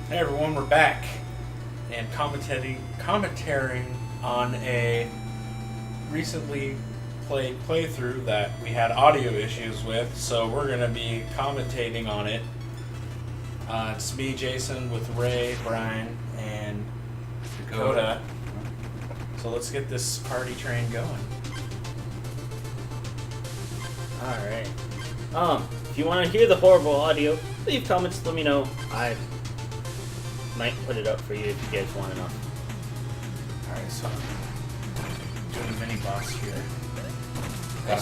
Hey everyone, we're back and commentating on a recently played playthrough that we had audio issues with, so we're going to be commentating on it. It's me, Jason, with Ray, Brian, and Dakota. So let's get this party train going. Alright. If you want to hear the horrible audio, leave comments, let me know. I might put it up for you if you guys want enough. Alright, so I'm doing a mini boss here. I'm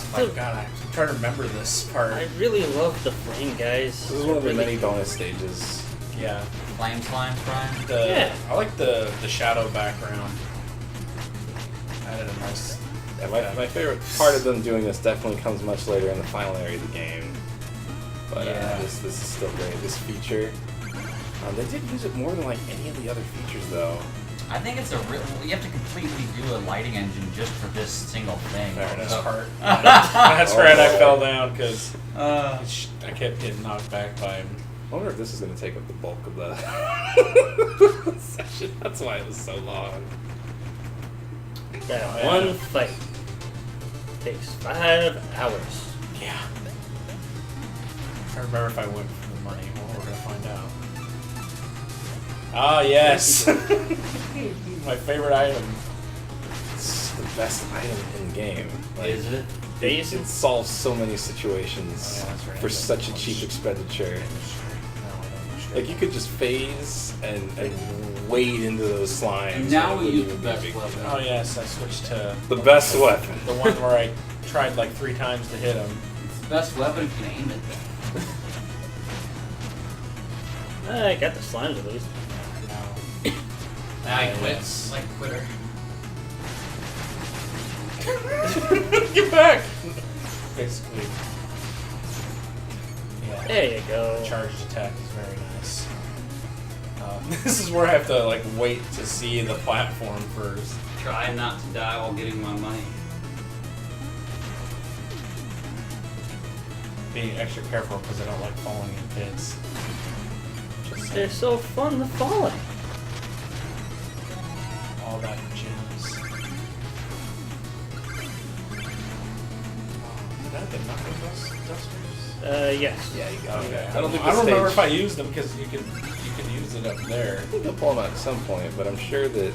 trying to remember this part. I really love the flame, guys. This is one of the many bonus stages. Yeah. Flame slimes, Brian? Yeah. I like the shadow background. Added a nice... Yeah, my favorite part of them doing this definitely comes much later in the final area of the game. But Yeah. this is still great. This feature, they did use it more than like any of the other features though. I think it's a real... You have to completely do a lighting engine just for this single thing. Fair This enough. part. That's right, I boy. fell down because Uh, I kept getting knocked back by him. I wonder if this is going to take up the bulk of the session. That's why it was so long. That Oh, yeah. one fight takes 5 hours. Yeah. I remember if I went for the money. Well, we're going to find out. Ah, yes! My favorite item. It's the best item in the game. Like, is it? it solves so many situations Oh, yeah, that's right. for such a cheap expenditure. Like you could just phase and wade into those slimes. And now and it we wouldn't use even the be a best big weapon. deal. Oh, yes, I switched to The best weapon. the one where I tried like 3 times to hit him. It's the best weapon if you can aim it. I got the slimes at least. No. Now he Yeah, quits. Like a quitter. Get back! Basically. Yeah. There you go. Charged attack is very nice. This is where I have to like wait to see the platform first. Try not to die while getting my money. Being extra careful because I don't like falling in pits. Just They're saying. so fun to fall in. All that gems. Did I have the knuckle dusters? Yes. Yeah, you got it. Okay. I don't think I don't remember stage- if I used them because you can use it up there. I think you'll pull them out at some point, but I'm sure that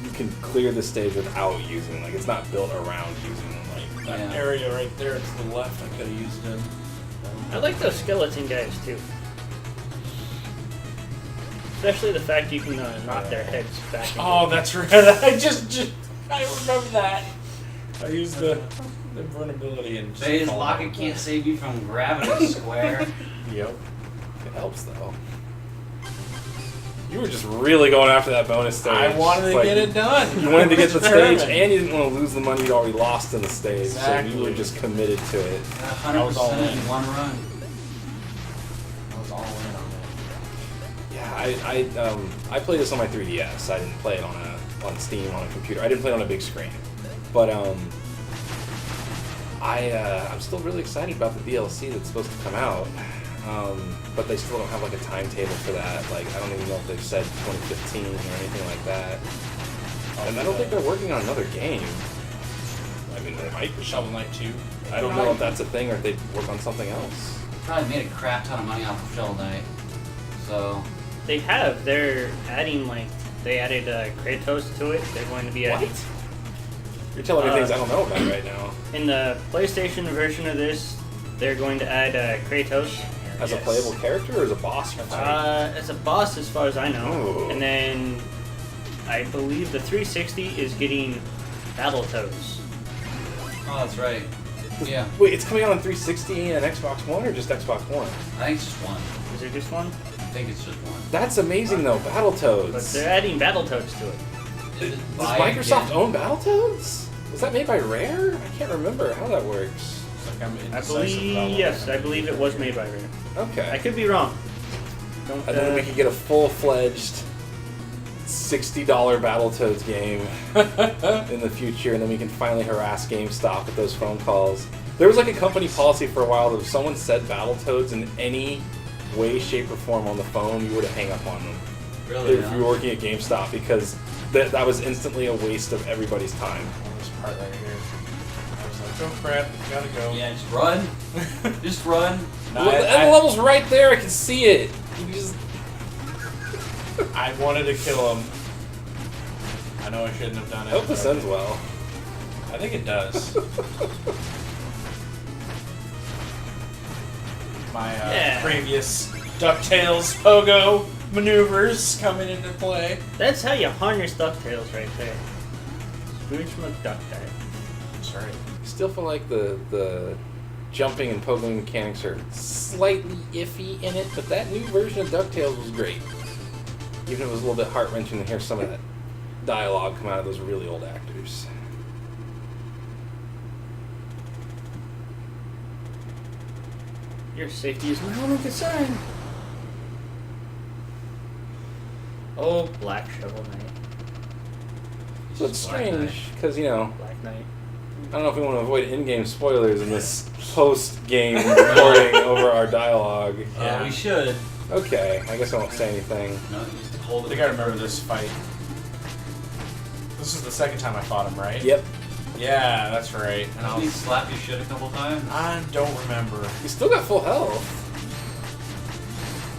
you can clear the stage without using. Like it's not built around using them. Like That Yeah. area right there to the left, I could have used them. I like those skeleton guys too. Especially the fact you can knock their heads back. Into Oh, that's right. I remember that. I used the invulnerability and just Phase fall Locket over. can't save you from gravity square. Yep. it helps though. You were just really going after that bonus stage. I wanted to Like, get it done. You wanted to get the stage, Determined. and you didn't want to lose the money you'd already lost in the stage, Exactly. so you were just committed to it. 100% in one run. I was all in on Yeah, I played this on my 3DS. I didn't play it on Steam on a computer. I didn't play it on a big screen, but I'm still really excited about the DLC that's supposed to come out. But they still don't have like a timetable for that. Like I don't even know if they've said 2015 or anything like that. And I don't think they're working on another game. I mean, they might it. be. Shovel Knight 2. I don't know if that's a thing or if they work on something else. Probably made a crap ton of money off of Shovel Knight. So, They have. They're adding they added Kratos to it. They're going to be adding You're telling me things I don't know about right now. in the PlayStation version of this. They're going to add Kratos As a playable character or as a boss? You're fighting? as a boss, as far as I know. Ooh. And then I believe the 360 is getting Battletoads. oh, that's right. Yeah, Wait, it's coming out on 360 and Xbox One or just Xbox One? I think it's just one. Is there just one? I think it's just one. That's amazing though, But Battletoads. they're adding Battletoads to it. Is it Does buy Microsoft again? own Battletoads? Was that made by Rare? I can't remember how that works. It's like I'm I indecisive believe about yes, what I believe it was made by Rare. I Okay. could be wrong. Don't. And then we could get a full-fledged $60 Battletoads game in the future, and then we can finally harass GameStop with those phone calls. There was like a company policy for a while that if someone said Battletoads in any way, shape, or form on the phone, you were to hang up on them. Really? if you were working at GameStop because that was instantly a waste of everybody's time. On this part right here. I was like, oh crap, gotta go. Yeah, just run. Just run. No, Well, the level's right there. I can see it. You just... I wanted to kill him. I know I shouldn't have done I it. hope this but ends well. I think it does. My previous DuckTales Pogo maneuvers coming into play. That's how you harness DuckTales right there. Scrooge McDuck type. That's right. I still feel like the jumping and pogoing mechanics are slightly iffy in it, but that new version of DuckTales was great. Even if it was a little bit heart-wrenching to hear some of that dialogue come out of those really old actors. Your safety is my only concern. Oh, Black Shovel Knight. So it's Black Knight. strange, because, you know, Black Knight. I don't know if we want to avoid in-game spoilers in this post-game recording over our dialogue. Yeah. We should. Okay, I guess I won't say anything. No, you just I hold think it. I remember this fight. This is the second time I fought him, right? Yep. Yeah, that's right. And I Doesn't he was, slap you shit a couple times? I don't remember. You still got full health.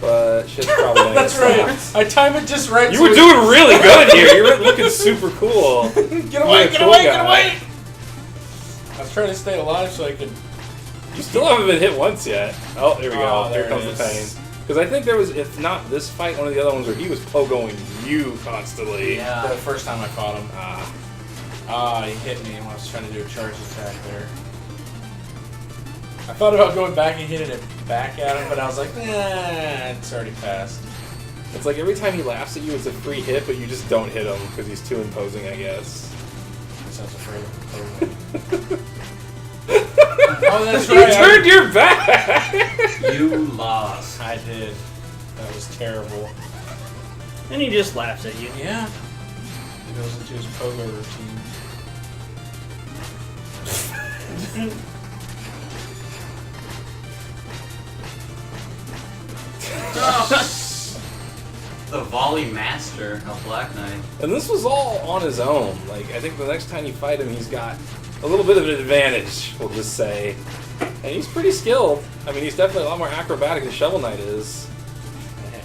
But shit's probably gonna That's get right. stopped. I timed it just right. You so were it- doing really good here. You were looking super cool. Get away! You're a Get cool away! guy. Get away! I was trying to stay alive so I could. You still haven't been hit once yet. Oh, here we go. Oh, Here there comes it the is. pain. Because I think there was, if not this fight, one of the other ones where he was pogoing you constantly. The Yeah. first time I fought him. He hit me when I was trying to do a charge attack there. I thought about going back and hitting it back at him, but I was like, nah, it's already passed. It's like every time he laughs at you, it's a free hit, but you just don't hit him because he's too imposing, I guess. I was afraid of him. Oh, that's You right. turned your back! You lost. I did. That was terrible. And he just laughs at you. Yeah. He goes into his pogo routine. The volley master of Black Knight. And this was all on his own. Like, I think the next time you fight him, he's got a little bit of an advantage, we'll just say. And he's pretty skilled. I mean, he's definitely a lot more acrobatic than Shovel Knight is.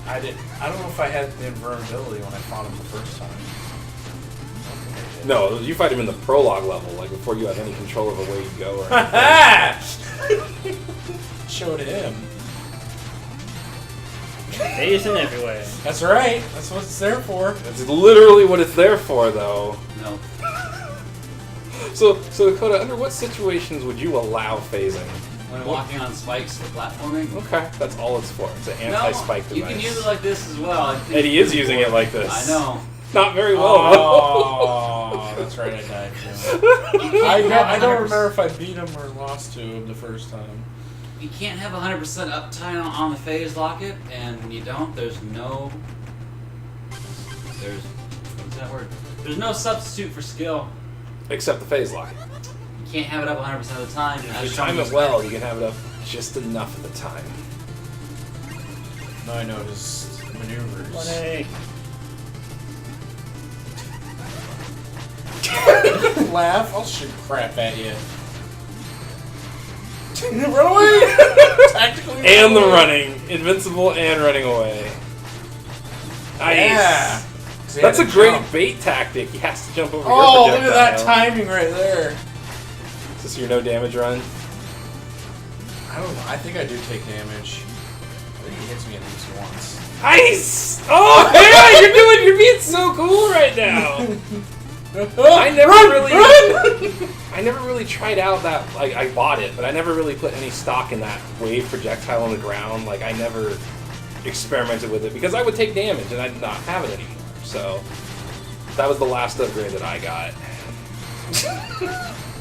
I don't know if I had the invulnerability when I fought him the first time. I don't think I did. No, you fight him in the prologue level, like before you have any control over where you go or anything. Showed him. Phased in everywhere. That's right. That's what it's there for. That's literally what it's there for, though. No. So Dakota, under what situations would you allow phasing? When walking on spikes for platforming. Okay, that's all it's for. It's an anti-spike no, device. you can use it like this as well. I think And he is using it like this. I know. Not very well. Oh, that's right. I died to him. I don't remember if I beat him or lost to him the first time. You can't have 100% uptime on the phase locket, and when you don't, there's what's that word? There's no substitute for skill. Except the phase lock. You can't have it up 100% of the time. If you time it well, you can have it up just enough of the time. Now I know his maneuvers. Money. Laugh. I'll shoot crap at you. Run away! Tactically run And the away. running. Invincible and running away. Nice. Yeah. 'Cause he That's a had to great jump. bait tactic. He has to jump over Oh, your look at that projectile. timing right there. Is this your no damage run? I don't know. I think I do take damage. I think he hits me at least once. Nice! Oh man, you're being so cool right now. I never really tried out that. Like, I bought it, but I never really put any stock in that wave projectile on the ground. Like, I never experimented with it because I would take damage and I did not have it anymore. So that was the last upgrade that I got.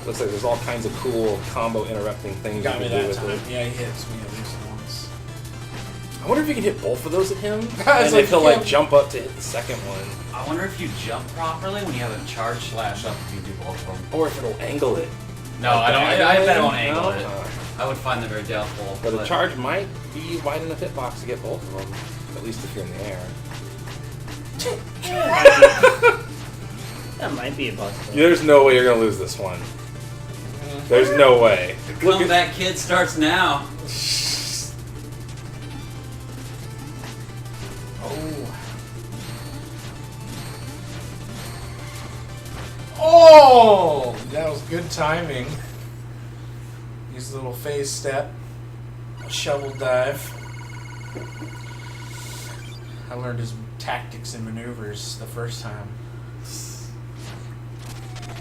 Looks like there's all kinds of cool combo interrupting things Got you me can do that with time. it. Yeah, he hits me at least once. I wonder if you can hit both of those at him, It's and like if he'll you like can't- jump up to hit the second one, I wonder if you jump properly when you have a charge slash up if you do both of them. or if it'll angle it. No, I don't. I bet it won't angle No? it. I would find that very doubtful. But a charge might be wide enough hitbox to get both of them, at least if you're in the air. That might be a possibility. There's no way you're gonna lose this one. There's no way. Comeback Kid starts now. Oh, that was good timing. Use a little phase step, shovel dive. I learned his tactics and maneuvers the first time.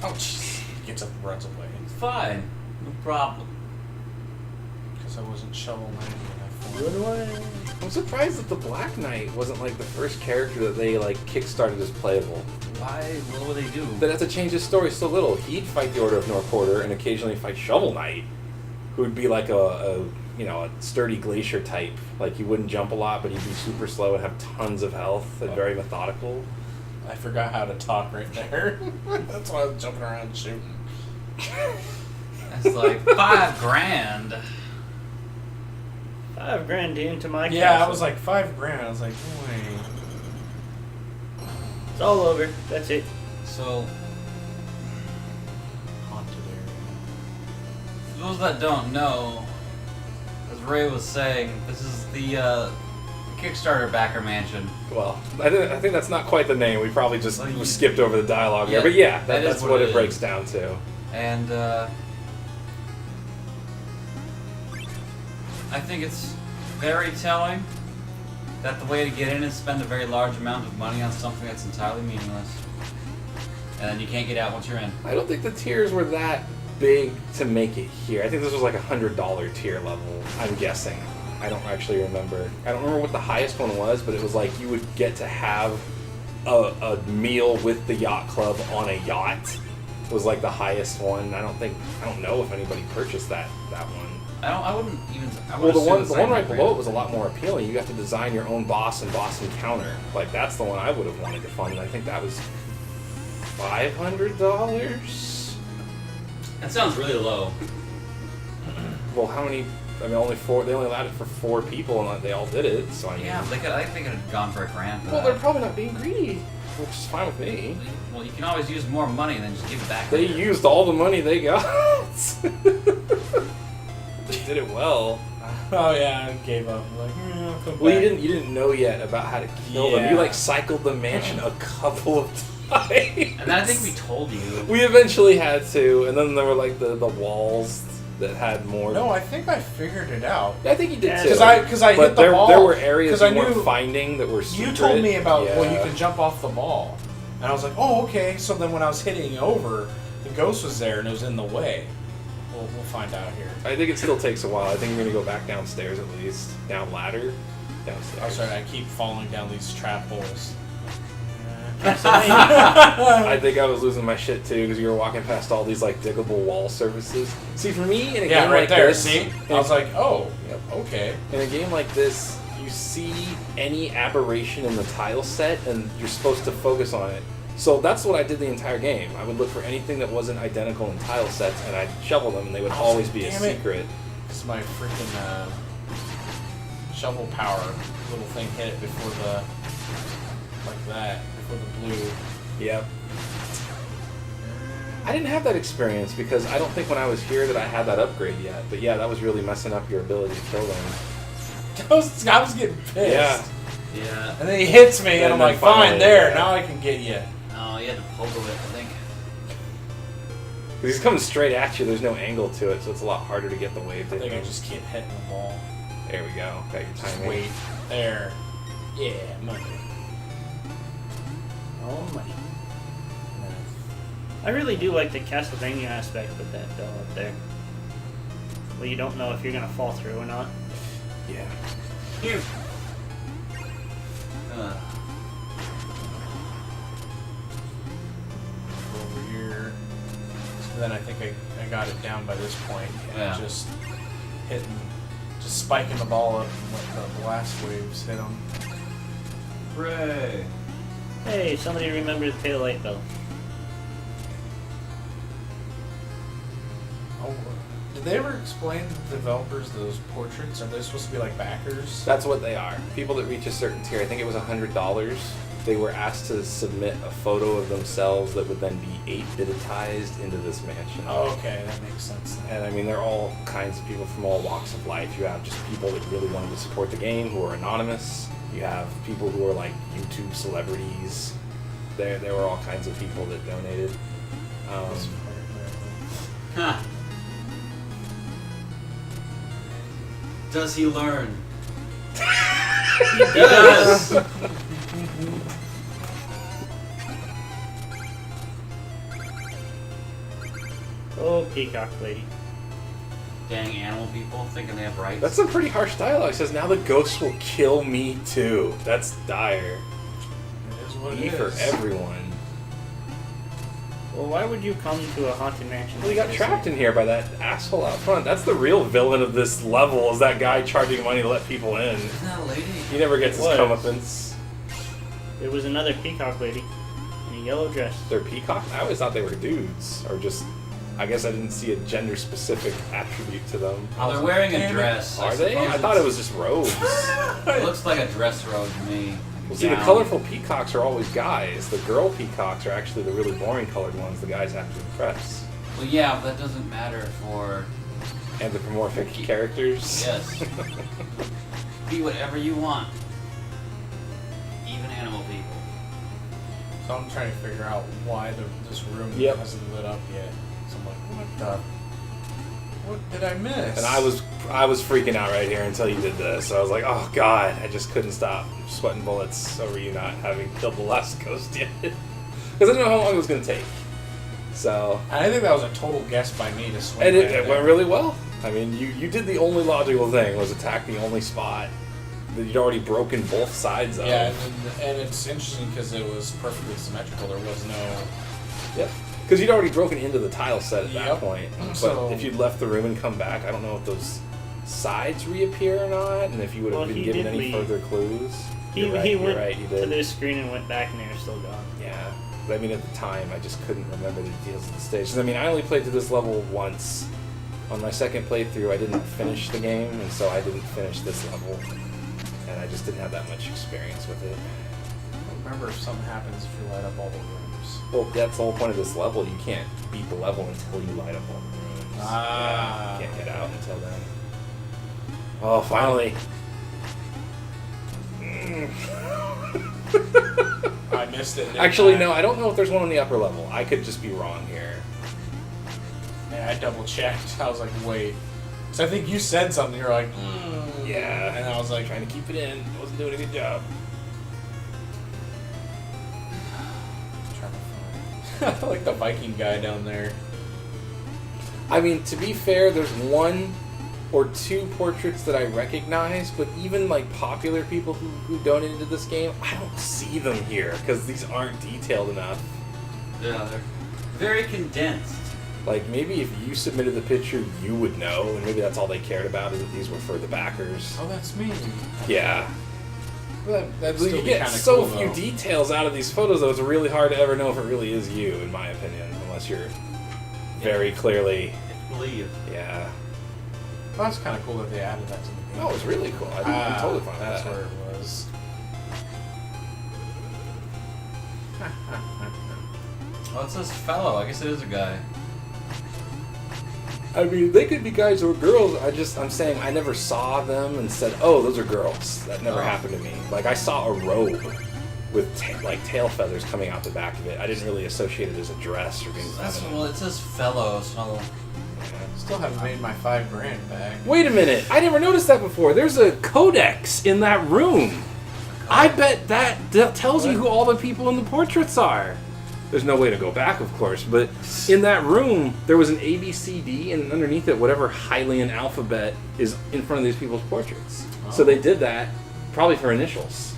Oh, jeez. Gets up and runs away. Fine. No problem. Because I wasn't shovel knighting Run away. I'm surprised that the Black Knight wasn't like the first character that they like kickstarted as playable. Why? What would they do? They'd have to change his story so little. He'd fight the Order of Norporter and occasionally fight Shovel Knight, who would be like a sturdy glacier type. Like he wouldn't jump a lot, but he'd be super slow and have tons of health and very methodical. I forgot how to talk right there. That's why I was jumping around shooting. That's like $5,000. $5,000 into my Yeah, castle. I was like $5,000. I was like, wait. It's all over. That's it. So, Haunted area. for those that don't know, as Ray was saying, this is the Kickstarter backer mansion. Well, I think that's not quite the name. We probably just Well, skipped over the dialogue Yeah, there. But yeah, that is that's what what it it breaks is. down to. And I think it's very telling that the way to get in is spend a very large amount of money on something that's entirely meaningless. And then you can't get out once you're in. I don't think the tiers were that big to make it here. I think this was like $100 tier level, I'm guessing. I don't actually remember. I don't remember what the highest one was, but it was like you would get to have a meal with the yacht club on a yacht. Was like the highest one. I don't know if anybody purchased that one. I wouldn't even. I Well, would the assume one same right for below you. it was a lot more appealing. You got to design your own boss and boss encounter. Like that's the one I would have wanted to fund. And I think that was $500. That sounds really low. Well, how many? I mean, only four. They only allowed it for 4 people, and they all did it. So I mean, Yeah, I think they could have gone for $1,000 for well, that. they're probably not being gready, which is fine with me. Well, you can always use more money and then just give it back. They later. used all the money they got. They did it well. Oh yeah, I gave up. I'm like, I'll come Well, back. you didn't know yet about how to kill them. Yeah. You like cycled the mansion a couple of times. And then I think we told you. We eventually had to, and then there were like the walls that had more. No, I think I figured it out. I think you did Yeah, too. Because I but hit the there, ball. there were areas 'cause you I knew weren't finding that were secret. you told me about. Yeah. Well, you can jump off the ball, and I was like, oh okay. So then when I was hitting over, the ghost was there and it was in the way. We'll find out here. I think it still takes a while. I think you're gonna go back downstairs at least. Down ladder. Downstairs. I'm sorry, I keep falling down these trap holes. I think I was losing my shit too because you were walking past all these like diggable wall surfaces. See, for me in a Yeah, game right like there. this, See, I was like, oh, yep, okay. in a game like this, you see any aberration in the tile set, and you're supposed to focus on it. So that's what I did the entire game. I would look for anything that wasn't identical in tile sets, and I'd shovel them, and they would I was always like, be a damn it. secret. This is my freaking shovel power little thing hit it before the like that before the blue. Yep. I didn't have that experience because I don't think when I was here that I had that upgrade yet. But yeah, that was really messing up your ability to kill them. I was getting pissed. Yeah. Yeah. And then he hits me, and And I'm then like, fine, finally, there, yeah. now I can get you. Oh, you had to pogo it, I think. He's coming straight at you. There's no angle to it, so it's a lot harder to get the wave. I think I him. just keep hitting the ball. There we go. Got your Just timing. wait. There. Yeah, money. Oh my. I really do like the Castlevania aspect with that bell up there. Well, you don't know if you're gonna fall through or not. Yeah. Here. Over here. So then I think I got it down by this point. And Yeah. just spiking the ball up and let the blast waves hit them. Hooray. Hey, somebody remember to pay the light bill. Oh, did they ever explain to the developers those portraits? Are they supposed to be like backers? That's what they are. People that reach a certain tier. I think it was $100. they were asked to submit a photo of themselves that would then be 8-bititized into this mansion. Oh, okay, that makes sense. And I mean, they're all kinds of people from all walks of life. You have just people that really wanted to support the game who are anonymous. You have people who are like YouTube celebrities. There were all kinds of people that donated. Huh. Does he learn? He does. Oh, peacock lady. Dang animal people thinking they have rights. That's some pretty harsh dialogue. It says, now the ghost will kill me too. That's dire. It is what it E for is. everyone. Well, why would you come to a haunted mansion? Well, you got trapped in here by that asshole out front. That's the real villain of this level, is that guy charging money to let people in. Isn't that a lady? He never gets his What? comeuppance. It was another peacock lady in a yellow dress. They're peacock? I always thought they were dudes. Or just, I guess I didn't see a gender-specific attribute to them. Oh, they're wearing a dress. Are they? I thought it was just robes. It looks like a dress robe to me. Well, see, the Gown. colorful peacocks are always guys. The girl peacocks are actually the really boring colored ones the guys have to impress. Well, yeah, but that doesn't matter for. Anthropomorphic characters. Yes. Be whatever you want. Even animal people. So I'm trying to figure out why this room Yep. hasn't lit up yet. So I'm like, what did I miss? And I was freaking out right here until you did this. I was like, oh god, I just couldn't stop sweating bullets over you not having killed the last ghost yet. Because I didn't know how long it was going to take. So. And I think that was a total guess by me to swing. And right it there. went really well. I mean, you did the only logical thing, was attack the only spot that you'd already broken both sides of. Yeah, and it's interesting because it was perfectly symmetrical. There was no. Yep. Because you'd already broken into the tile set at that Yep. point. But So- if you'd left the room and come back, I don't know if those sides reappear or not, and if you would have Well, been he given did any leave. further clues. He You're right, he you're went right, you to did. this screen and went back, and they were still gone. Yeah. But I mean, at the time, I just couldn't remember the details of the stages. I mean, I only played through this level once. On my second playthrough, I didn't finish the game, and so I didn't finish this level. And I just didn't have that much experience with it. Remember if something happens if you light up all the rooms. Well, that's the whole point of this level. You can't beat the level until you light up all the rooms. Ah. Yeah, you can't get out until then. Oh, finally. I missed it. didn't Actually, I? no, I don't know if there's one on the upper level. I could just be wrong here. Yeah, I double checked. I was like, wait. So I think you said something. You're like, Yeah. and I was like, Trying to keep it in. I wasn't doing a good job. trying to find. like the Viking guy down there. I mean, to be fair, there's one or two portraits that I recognize, but even like popular people who donated to this game, I don't see them here because these aren't detailed enough. Yeah, they're very condensed. Like, maybe if you submitted the picture, you would know, and maybe that's all they cared about, is that these were for the backers. Oh, that's me. Yeah. That'd You still be get kind of so cool, few though. details out of these photos, though, it's really hard to ever know if it really is you, in my opinion, unless you're very clearly, I believe. yeah. Well, that's kind of cool that they added that to the game. No, it was really cool. I'm totally fine with That's that. where it was. Oh, it says fellow. I guess it is a guy. I mean, they could be guys or girls. I'm saying I never saw them and said, oh, those are girls. That never Oh. happened to me. Like, I saw a robe with, tail feathers coming out the back of it. I didn't really associate it as a dress or being That's feminine. well. It says fellow, so Still haven't made my $5,000 back. Wait a minute. I never noticed that before. There's a codex in that room. I bet that tells you who all the people in the portraits are. There's no way to go back, of course, but in that room, there was an A, B, C, D, and underneath it, whatever Hylian alphabet is in front of these people's portraits. So they did that probably for initials,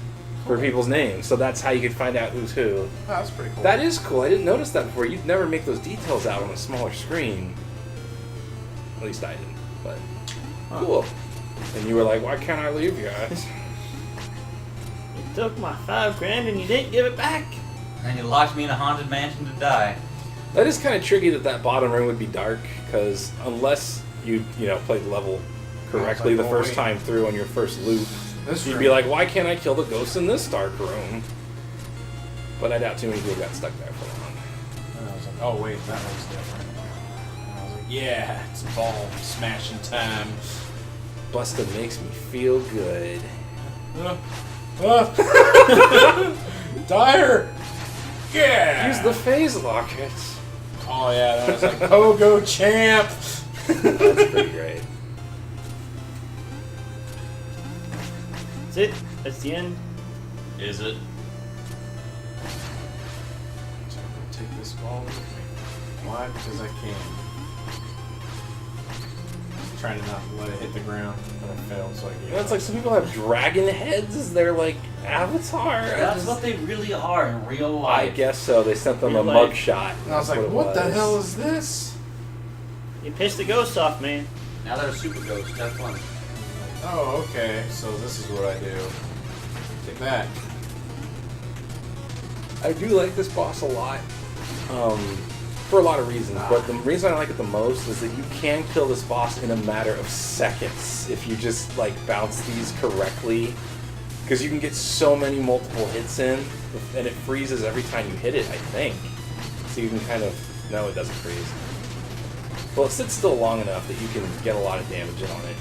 for people's names. So that's how you could find out who's who. Oh, that's pretty cool. That is cool. I didn't notice that before. You'd never make those details out on a smaller screen. At least I didn't, but cool. And you were like, why can't I leave, guys? You took my $5,000 and you didn't give it back. and you locked me in a haunted mansion to die. That is kind of tricky that bottom room would be dark, because unless you played the level correctly the first time through on your first loop, This you'd room. be like, why can't I kill the ghosts in this dark room? But I doubt too many people got stuck there for long. And I was like, oh wait, that looks different. And I was like, yeah, it's ball smashing time. Busta makes me feel good. Dire! Yeah! Use the phase locket. Oh yeah, that was like, go champ! That's pretty great. That's it. That's the end. Is it? So I'm gonna take this ball with me. Why? Because I can. Trying to not let it hit the ground, but I failed, so I gave You know, it's up. like some people have dragon heads as their like avatar. That's what they really are in real life. I guess so. They sent them a Real life. mugshot. And I was like, what the hell is this? You pissed the ghost off, man. Now they're super ghosts. Have fun. Oh, okay, so this is what I do. Take that. I do like this boss a lot, for a lot of reasons. But the reason I like it the most is that you can kill this boss in a matter of seconds if you just like bounce these correctly. Because you can get so many multiple hits in, and it freezes every time you hit it, I think. So you can kind of... No, it doesn't freeze. Well, it sits still long enough that you can get a lot of damage in on it.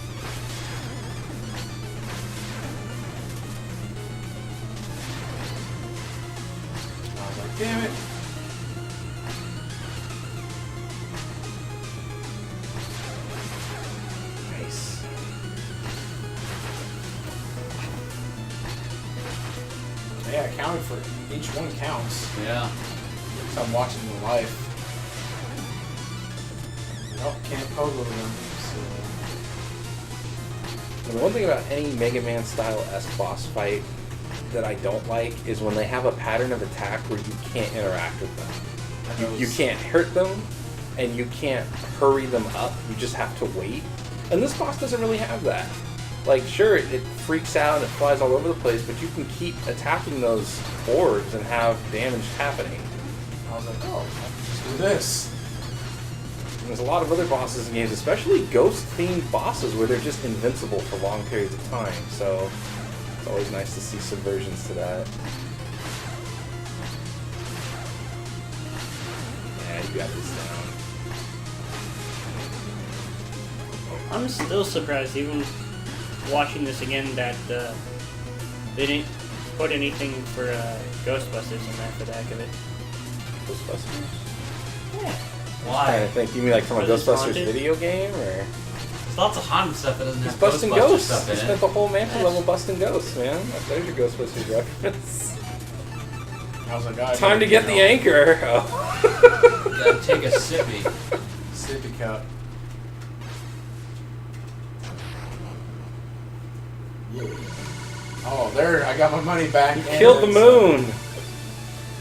I was like, damn it. Nice. Yeah, I counted for it. Each one counts. Yeah. So I'm watching the life. Nope, can't pogo them. And the one thing about any Mega Man style S boss fight that I don't like is when they have a pattern of attack where you can't interact with them. You can't hurt them, and you can't hurry them up. You just have to wait. And this boss doesn't really have that. Like, sure, it freaks out and it flies all over the place, but you can keep attacking those orbs and have damage happening. I was like, oh, I can just do this. And there's a lot of other bosses in games, especially ghost-themed bosses, where they're just invincible for long periods of time. So it's always nice to see subversions to that. Yeah, you got this down. I'm still surprised, even watching this again, that they didn't put anything for Ghostbusters in there for the heck of it. Ghostbusters? Yeah. I Why? think you mean like from a Are these Ghostbusters haunted? video game, or There's lots of haunted stuff that doesn't he's have busting Ghostbusters ghosts? stuff He in spent it. the whole mansion level busting ghosts, man. There's your Ghostbusters reference. I was like, oh, I Time gotta to get the out. anchor. Oh. Gotta take a sippy. Sippy cup. Yeah. Oh, there! I got my money back. He and killed the then some. moon.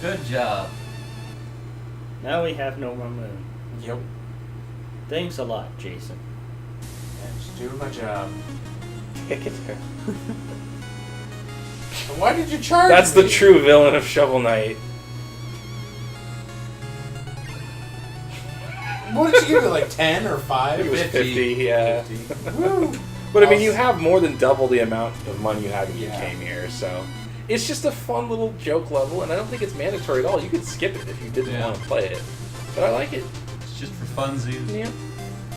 Good job. Now we have no more moon. Yep. Thanks a lot, Jason. And just doing my job. Kick it. Why did you charge That's me? the true villain of Shovel Knight. What did you give it, like 10 or 5? It was 50. 50, yeah. 50. Woo! But I mean, you have more than double the amount of money you had when you Yeah. came here, so it's just a fun little joke level, and I don't think it's mandatory at all. You could skip it if you didn't Yeah. want to play it, but I like it. It's just for funsies. Yeah.